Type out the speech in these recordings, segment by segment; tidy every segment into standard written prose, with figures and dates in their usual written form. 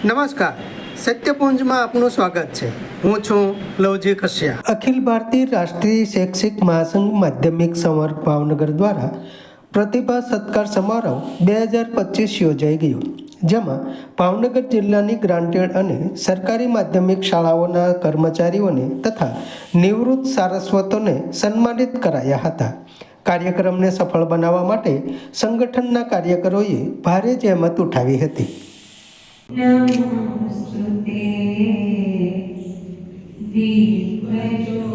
નમસ્કાર, સત્યપુંજમાં આપનું સ્વાગત છે. હું છું લવજી કશ્યા. અખિલ ભારતીય રાષ્ટ્રીય શૈક્ષિક મહાસંઘ માધ્યમિક સંવર્ગ ભાવનગર દ્વારા પ્રતિભા સત્કાર સમારોહ 2025 યોજાઈ ગયો, જેમાં ભાવનગર જિલ્લાની ગ્રાન્ટેડ અને સરકારી માધ્યમિક શાળાઓના કર્મચારીઓને તથા નિવૃત્ત સારસ્વતોને સન્માનિત કરાયા હતા. કાર્યક્રમને સફળ બનાવવા માટે સંગઠનના કાર્યકરોએ ભારે જહેમત ઉઠાવી હતી. નમોસ્તુતે દીપજ્યોતિ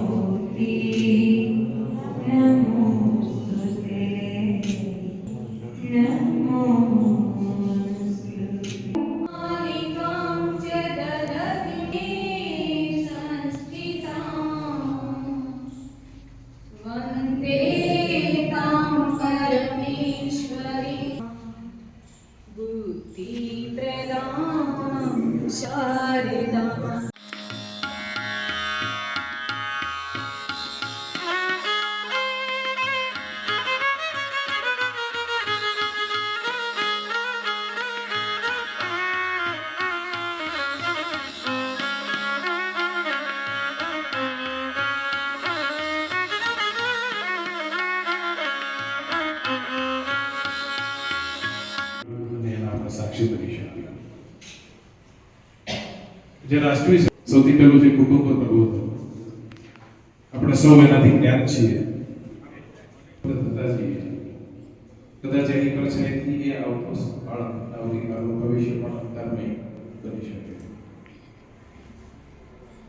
નમોસ્તુતે નમોસ્તુતે માલિકાં ચ દદતી સંસ્થિતાં વંદે તાં પરમેશ્વરી बुद्धि प्रदान शारदा. સાક્ષી બની શકે. જે રાષ્ટ્રીય સૌથી પહેલું જે કુટુંબ પ્રબોધ આપણે સૌ એનાથી જ્ઞાન છીએ, કદાચ એની પરછાઈથી એ આવતો આવતીકાલનું ભવિષ્ય પણ અંતરમય બની શકે.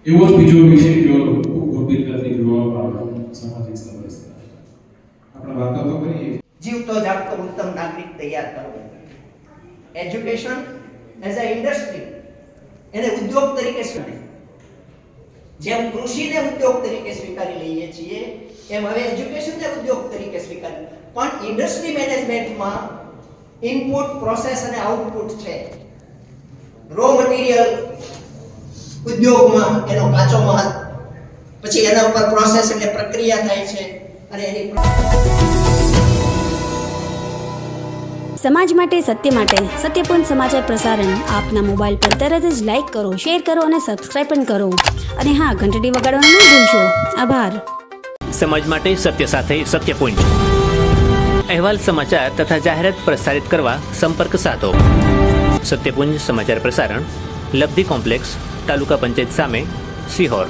એવો જ બીજો વિષય જો ખૂબ ગંભીરતાથી જોવામાં આવે સામાજિક સમસ્યા. આપણે વાતો તો કરીએ, જીવતો જાગતો ઉત્તમ નાગરિક તૈયાર કરવો. એજ્યુકેશન એઝ અ ઇન્ડસ્ટ્રી, એને ઉદ્યોગ તરીકે સ્વીકારી, જેમ કૃષિને ઉદ્યોગ તરીકે સ્વીકારી લઈએ છીએ એમ હવે એજ્યુકેશનને ઉદ્યોગ તરીકે સ્વીકારી. પણ ઇન્ડસ્ટ્રી મેનેજમેન્ટમાં ઇનપુટ, પ્રોસેસ અને આઉટપુટ છે. રો મટીરિયલ ઉદ્યોગમાં એનો કાચો માલ, પછી એના ઉપર પ્રોસેસ એટલે પ્રક્રિયા થાય છે અને એની સમાજ માટે, સત્ય માટે સત્યપૂર્ણ સમાચાર પ્રસારણ આપના મોબાઈલ પર તરત જ લાઈક કરો, શેર કરો અને સબસ્ક્રાઈબ પણ કરો. અને હા, ઘંટડી વગાડવાનું ન ભૂલશો. આભાર. સમાજ માટે સત્ય સાથે સત્યપુંજ. અહેવાલ, સમાચાર તથા જાહેરાત પ્રસારિત કરવા સંપર્ક સાધો. સત્યપુંજ સમાચાર પ્રસારણ, લબ્ધિ કોમ્પ્લેક્સ, તાલુકા પંચાયત સામે, સિહોર.